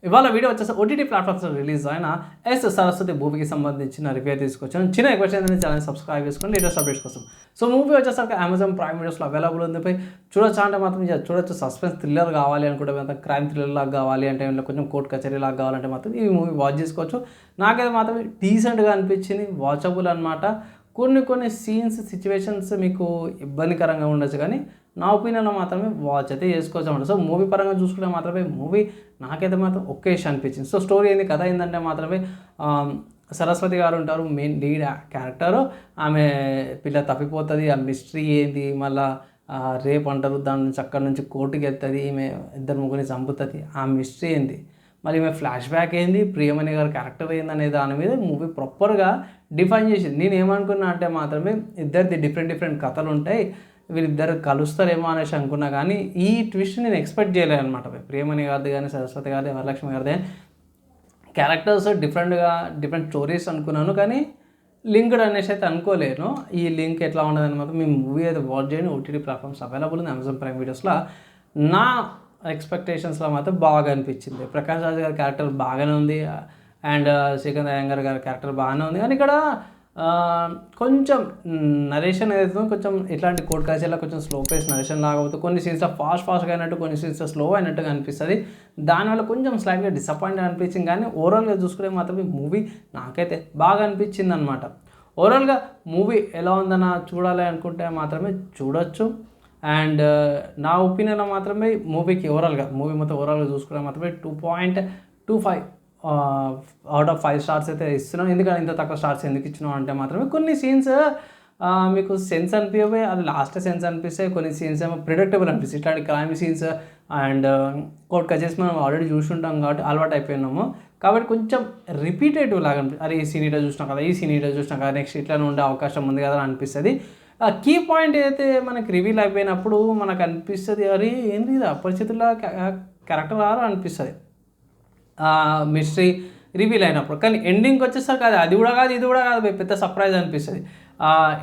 ఇవాళ వీడియో వచ్చేసి OTT ప్లాట్ఫామ్స్లో release అయిన ఎస్ సరస్వతి మూవీకి సంబంధించిన రివ్యూ తీసుకొచ్చాను. చిన్న రిక్వెస్ట్ ఏంటంటే ఛానల్ సబ్స్క్రైబ్ చేసుకోండి లేటెస్ట్ అప్డేట్స్ కోసం. సో మూవీ వచ్చేసరికి అమెజాన్ ప్రైమ్ వీడియోస్లో అవైలబుల్ ఉంది. పోయి చూడొచ్చా అంటే మాత్రం చూడొచ్చు. సస్పెన్స్ థ్రిల్లర్ కావాలి అనుకుంటే మాత్రం క్రైమ్ థ్రిల్లర్ లాగా కావాలి అంటే కొంచెం కోర్ట్ కచేరీ లాగా కావాలంటే మాత్రం ఈ మూవీ వాచ్ చేసుకోవచ్చు. నాకైతే మాత్రం డీసెంట్గా అనిపించింది, వాచబుల్ అనమాట. కొన్ని సీన్స్ సిచ్యువేషన్స్ మీకు ఇబ్బందికరంగా ఉండొచ్చు, కానీ నా ఒపీనియన్లో మాత్రమే వాచ్ అయితే చేసుకోవచ్చు అనమాట. సో మూవీ పరంగా చూసుకుంటే మాత్రమే మూవీ నాకైతే మాత్రం ఒకేష్ అనిపించింది. సో స్టోరీ ఏంది, కథ ఏంటంటే మాత్రమే సరస్వతి గారు ఉంటారు, మెయిన్ లీడ్ క్యారెక్టరు. ఆమె పిల్ల తప్పిపోతుంది, ఆ మిస్టరీ ఏంది, మళ్ళీ రేపు అంటారు, దాని నుంచి అక్కడి నుంచి కోర్టుకి వెళ్తుంది, ఈమె ఇద్దరు ముగ్గురిని చంపుతుంది, ఆ మిస్టరీ ఏంది, మళ్ళీ ఈమె ఫ్లాష్ బ్యాక్ ఏంది, ప్రియమణి గారి క్యారెక్టర్ ఏందనే దాని మీద మూవీ ప్రాపర్గా డిఫైన్ చేసింది. నేను ఏమనుకున్నా అంటే మాత్రమే ఇద్దరిది డిఫరెంట్ కథలు ఉంటాయి, వీళ్ళిద్దరు కలుస్తారేమో అనేసి అనుకున్నా, కానీ ఈ ట్విస్ట్ నేను ఎక్స్పెక్ట్ చేయలేదు అనమాట. ప్రియమణి గారిది కానీ సరస్వతి గారిది వరలక్ష్మి గారిది క్యారెక్టర్స్ డిఫరెంట్ స్టోరీస్ అనుకున్నాను, కానీ లింక్డ్ అనేసి అయితే అనుకోలేను. ఈ లింక్ ఎట్లా ఉండదని మాత్రం మీ మూవీ అయితే వాచ్ చేయండి. ఓటీటీ ప్లాట్ఫామ్స్ అవైలబుల్ ఉంది అమెజాన్ ప్రైమ్ వీడియోస్లో. నా ఎక్స్పెక్టేషన్స్లో మాత్రం బాగా అనిపించింది. ప్రకాష్ రాజ్ గారి క్యారెక్టర్ బాగానే ఉంది, అండ్ శ్రీకాంత్ అయ్యంగార్ గారి క్యారెక్టర్ బాగానే ఉంది, కానీ ఇక్కడ కొంచెం నరేషన్ ఏదైతే కొంచెం ఇట్లాంటి కోర్ట్ కచేరీలో కొంచెం స్లో పేస్ నరేషన్ లాగా అవుతుంది. కొన్ని సీన్స్లో ఫాస్ట్గా అయినట్టు, కొన్ని సీన్స్లో స్లో అయినట్టుగా అనిపిస్తుంది. దానివల్ల కొంచెం స్లైట్గా డిసప్పాయింట్ అనిపించింది, కానీ ఓవరాల్గా చూసుకునే మాత్రమే మూవీ నాకైతే బాగా అనిపించింది అనమాట. ఓవరాల్గా మూవీ ఎలా ఉందన్న చూడాలి అనుకుంటే మాత్రమే చూడొచ్చు. అండ్ నా ఒపీనియన్లో మాత్రమే మూవీ మొత్తం ఓవరాల్గా చూసుకుంటే మాత్రమే 2.25 అవుట్ ఆఫ్ 5 స్టార్స్ అయితే ఇస్తున్నాం. ఎందుకంటే ఇంత తక్కువ స్టార్స్ ఎందుకు ఇచ్చినాం అంటే మాత్రమే కొన్ని సీన్స్ మీకు సెన్స్ అనిపించవే, అది లాస్ట్ సెన్స్ అనిపిస్తాయి. కొన్ని సీన్స్ ఏమో ప్రిడిక్టబుల్ అనిపిస్తాయి. ఇట్లాంటి క్రైమ్ సీన్స్ అండ్ కోర్ట్ కచేరీస్ మనం ఆల్రెడీ చూసుంటాం కాబట్టి అలవాటు అయిపోయినాము, కాబట్టి కొంచెం రిపీటేటివ్ లాగా అనిపిస్తుంది. అరే ఈ సీన్ ఇట్లా చూసినాం కదా, ఈ సీన్ ఇట్లా చూసినాం కదా, నెక్స్ట్ ఇట్లానే ఉండే అవకాశం ఉంది కదా అని అనిపిస్తుంది. కీ పాయింట్ అయితే మనకి రివీల్ అయిపోయినప్పుడు మనకు అనిపిస్తుంది, అరే ఏంటి ఇది అపరిచితుల క్యారెక్టర్ రారా అనిపిస్తుంది మిస్టరీ రివీల్ అయినప్పుడు. కానీ ఎండింగ్కి వచ్చేసరికి అది కూడా కాదు, ఇది కూడా కాదు, పెద్ద సర్ప్రైజ్ అనిపిస్తుంది.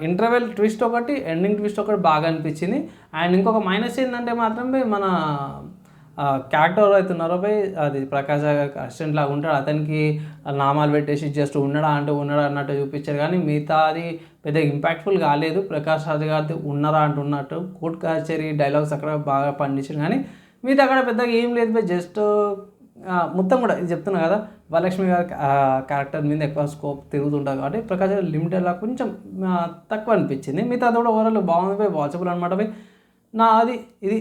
ఇంటర్వెల్ ట్విస్ట్ ఒకటి, ఎండింగ్ ట్విస్ట్ ఒకటి బాగా అనిపించింది. అండ్ ఇంకొక మైనస్ ఏంటంటే మాత్రమే మన క్యారెక్టర్ అవుతున్నారో అది ప్రకాష్ అసిస్టెంట్ లాగా ఉంటాడు, అతనికి నామాలు పెట్టేసి జస్ట్ ఉన్నాడా అన్నట్టు చూపించారు, కానీ మిగతా అది పెద్ద ఇంపాక్ట్ఫుల్ కాలేదు. ప్రకాష్ రాజ్ గారిది ఉన్నారా అంటున్నట్టు కోర్ట్ కచేరీ డైలాగ్స్ అక్కడ బాగా పండించారు, కానీ మిగతా అక్కడ పెద్దగా ఏం లేదు. జస్ట్ మొత్తం కూడా ఇది చెప్తున్నా కదా, వరలక్ష్మి గారి క్యారెక్టర్ మీద ఎక్కువ స్కోప్ తిరుగుతుంటుంది, కాబట్టి ప్రకాష్ లిమిటెడ్లా కొంచెం తక్కువ అనిపించింది. మిగతా అది కూడా ఓవరాల్ బాగుంది, వాచబుల్ అనమాట. ఇది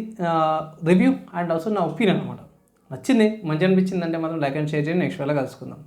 రివ్యూ అండ్ ఆల్సో నా ఒపీనియన్ అనమాట. నచ్చింది, మంచి అనిపించింది అంటే మాత్రం లైక్ అండ్ షేర్ చేయండి. నెక్స్ట్ వేళ కలుసుకుందాం.